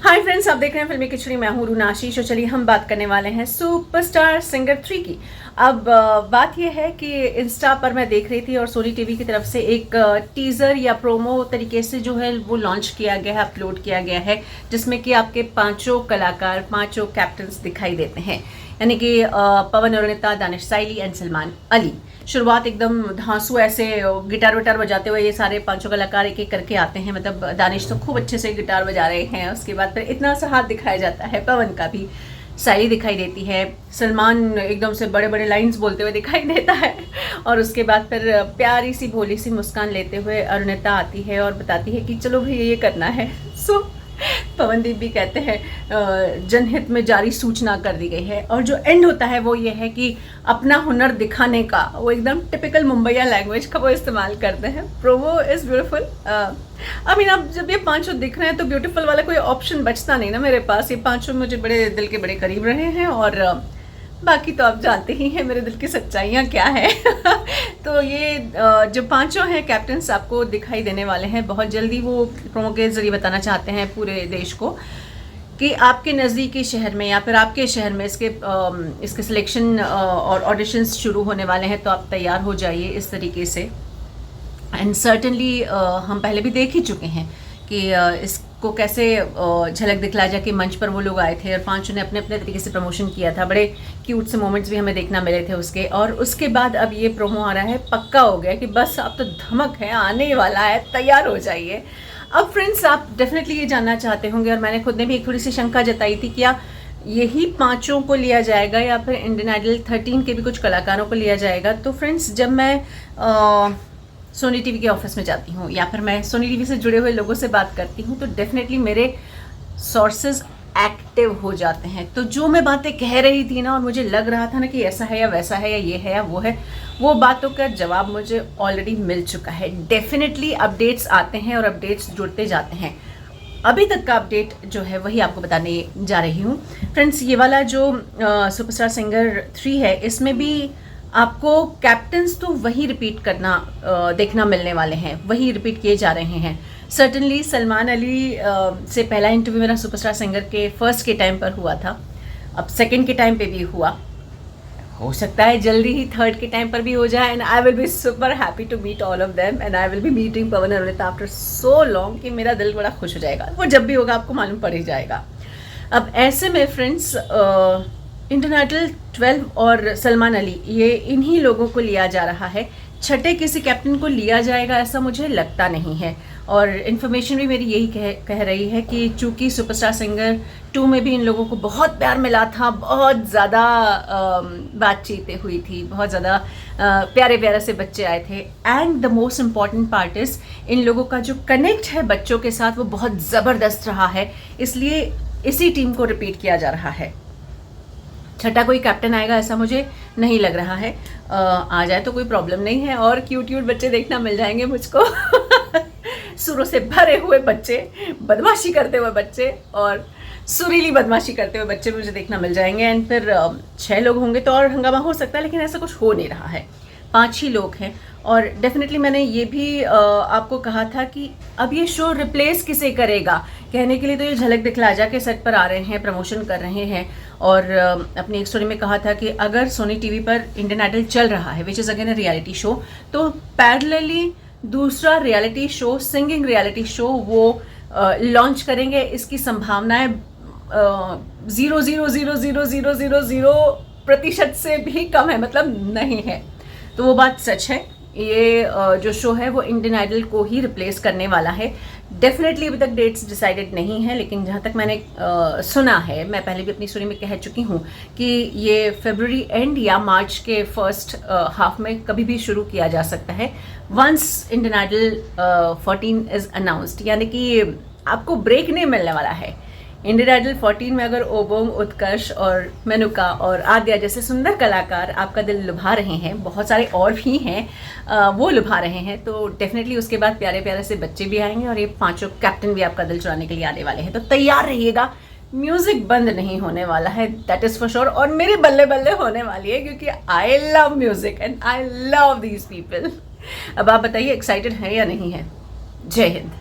Hi friends, आप देख रहे हैं फिल्मी खिचड़ी। मैं हूं रूना आशीष और चलिए हम बात करने वाले हैं सुपरस्टार सिंगर 3 की। अब बात यह है कि इंस्टा पर मैं देख रही थी और सोनी टीवी की तरफ से एक टीज़र या प्रोमो तरीके से जो है वो लॉन्च किया गया है, अपलोड किया गया है, जिसमें कि आपके पांचों कलाकार, पांचों कैप्टन्स दिखाई देते हैं, यानी कि पवन अरुणिता, दानिश साइली एंड सलमान अली। शुरुआत एकदम धांसू ऐसे गिटार विटार बजाते हुए ये सारे पांचों कलाकार एक एक करके आते हैं। मतलब दानिश तो खूब अच्छे से गिटार बजा रहे हैं, उसके बाद फिर इतना सा हाथ दिखाया जाता है, पवन का भी, साइली दिखाई देती है, सलमान एकदम से बड़े बड़े लाइंस बोलते हुए दिखाई देता है, और उसके बाद फिर प्यारी सी भोली सी मुस्कान लेते हुए अरुणिता आती है और बताती है कि चलो भाई ये करना है। सो पवनदीप भी कहते हैं जनहित में जारी सूचना कर दी गई है, और जो एंड होता है वो ये है कि अपना हुनर दिखाने का, वो एकदम टिपिकल मुंबईया लैंग्वेज का वो इस्तेमाल करते हैं। Promo is beautiful. अब जब ये पांचों दिख रहे हैं तो ब्यूटीफुल वाला कोई ऑप्शन बचता नहीं ना मेरे पास। ये पांचों मुझे बड़े दिल के बड़े करीब रहे हैं, और बाकी तो आप जानते ही हैं मेरे दिल की सच्चाइयाँ क्या है। तो ये जो पांचों हैं कैप्टन्स आपको दिखाई देने वाले हैं बहुत जल्दी। वो प्रोमो के जरिए बताना चाहते हैं पूरे देश को कि आपके नज़दीकी शहर में या फिर आपके शहर में इसके सिलेक्शन और ऑडिशंस शुरू होने वाले हैं, तो आप तैयार हो जाइए इस तरीके से। एंड सर्टनली हम पहले भी देख ही चुके हैं कि इसको कैसे झलक दिखलाया जाके मंच पर वो लोग आए थे और पांचों ने अपने अपने तरीके से प्रमोशन किया था। बड़े क्यूट से मोमेंट्स भी हमें देखना मिले थे उसके। और उसके बाद अब ये प्रोमो आ रहा है, पक्का हो गया कि बस अब तो धमक है, आने वाला है, तैयार हो जाइए। अब फ्रेंड्स, आप डेफिनेटली ये जानना चाहते होंगे, और मैंने खुद ने भी एक थोड़ी सी शंका जताई थी, क्या यही पांचों को लिया जाएगा या फिर इंडियन आइडल 13 के भी कुछ कलाकारों को लिया जाएगा। तो फ्रेंड्स, जब मैं सोनी टीवी के ऑफिस में जाती हूँ या फिर मैं सोनी टीवी से जुड़े हुए लोगों से बात करती हूँ, तो डेफिनेटली मेरे सोर्सेज एक्टिव हो जाते हैं। तो जो मैं बातें कह रही थी ना, और मुझे लग रहा था ना कि ऐसा है या वैसा है या ये है या वो है, वो बातों का जवाब मुझे ऑलरेडी मिल चुका है। डेफिनेटली अपडेट्स आते हैं और अपडेट्स जुड़ते जाते हैं। अभी तक का अपडेट जो है वही आपको बताने जा रही हूँ फ्रेंड्स। ये वाला जो सुपरस्टार सिंगर 3 है, इसमें भी आपको कैप्टन्स तो वही रिपीट करना देखना मिलने वाले हैं, वही रिपीट किए जा रहे हैं। सर्टनली सलमान अली से पहला इंटरव्यू मेरा सुपरस्टार सिंगर के फर्स्ट के टाइम पर हुआ था, अब सेकंड के टाइम पे भी हुआ, हो सकता है जल्दी ही थर्ड के टाइम पर भी हो जाए। And I will be super happy to meet all of them, and I will be meeting Pawan Arunita after so long कि मेरा दिल बड़ा खुश हो जाएगा। वो जब भी होगा आपको मालूम पड़ ही जाएगा। अब ऐसे में फ्रेंड्स, इंडियन आइडल 12 और सलमान अली, ये इन्हीं लोगों को लिया जा रहा है। छठे किसी कैप्टन को लिया जाएगा ऐसा मुझे लगता नहीं है। और इन्फॉर्मेशन भी मेरी यही कह रही है कि चूँकि सुपरस्टार सिंगर 2 में भी इन लोगों को बहुत प्यार मिला था, बहुत ज़्यादा बातचीतें हुई थी, बहुत ज़्यादा प्यारे प्यारे से बच्चे आए थे। And the most important part is, इन लोगों का जो कनेक्ट है बच्चों के साथ वो बहुत ज़बरदस्त रहा है, इसलिए इसी टीम को रिपीट किया जा रहा है। छठा कोई कैप्टन आएगा ऐसा मुझे नहीं लग रहा है। आ जाए तो कोई प्रॉब्लम नहीं है, और क्यूट क्यूट बच्चे देखना मिल जाएंगे मुझको। सुरों से भरे हुए बच्चे, बदमाशी करते हुए बच्चे, और सुरीली बदमाशी करते हुए बच्चे मुझे देखना मिल जाएंगे। एंड फिर 6 लोग होंगे तो और हंगामा हो सकता है, लेकिन ऐसा कुछ हो नहीं रहा है, 5 ही लोग हैं। और डेफिनेटली मैंने ये भी आपको कहा था कि अब ये शो रिप्लेस किसे करेगा, कहने के लिए तो ये झलक दिखला जा के सेट पर आ रहे हैं, प्रमोशन कर रहे हैं। और अपनी एक स्टोरी में कहा था कि अगर सोनी टीवी पर इंडियन आइडल चल रहा है, which is again a reality show, तो पैरेलली दूसरा reality show, singing reality show, वो लॉन्च करेंगे। इसकी संभावनाएं 0.0000000% से भी कम है, मतलब नहीं है। तो वो बात सच है। ये जो शो है वो इंडियन आइडल को ही रिप्लेस करने वाला है। डेफिनेटली अभी तक डेट्स डिसाइडेड नहीं है, लेकिन जहाँ तक मैंने सुना है, मैं पहले भी अपनी स्टोरी में कह चुकी हूँ कि ये फरवरी एंड या मार्च के फर्स्ट हाफ में कभी भी शुरू किया जा सकता है, once Indian Idol 14 is announced. यानी कि आपको ब्रेक नहीं मिलने वाला है। इंडियन आइडल 14 में अगर ओबोम, उत्कर्ष और मेनुका और आद्या जैसे सुंदर कलाकार आपका दिल लुभा रहे हैं, बहुत सारे और भी हैं वो लुभा रहे हैं, तो डेफिनेटली उसके बाद प्यारे प्यारे से बच्चे भी आएंगे और ये पांचों कैप्टन भी आपका दिल चुराने के लिए आने वाले हैं। तो तैयार रहिएगा, म्यूजिक बंद नहीं होने वाला है, दैट इज़ फॉर श्योर। और मेरे बल्ले बल्ले होने वाली है, क्योंकि I love music and I love these people. अब आप बताइए, एक्साइटेड हैं या नहीं है? जय हिंद।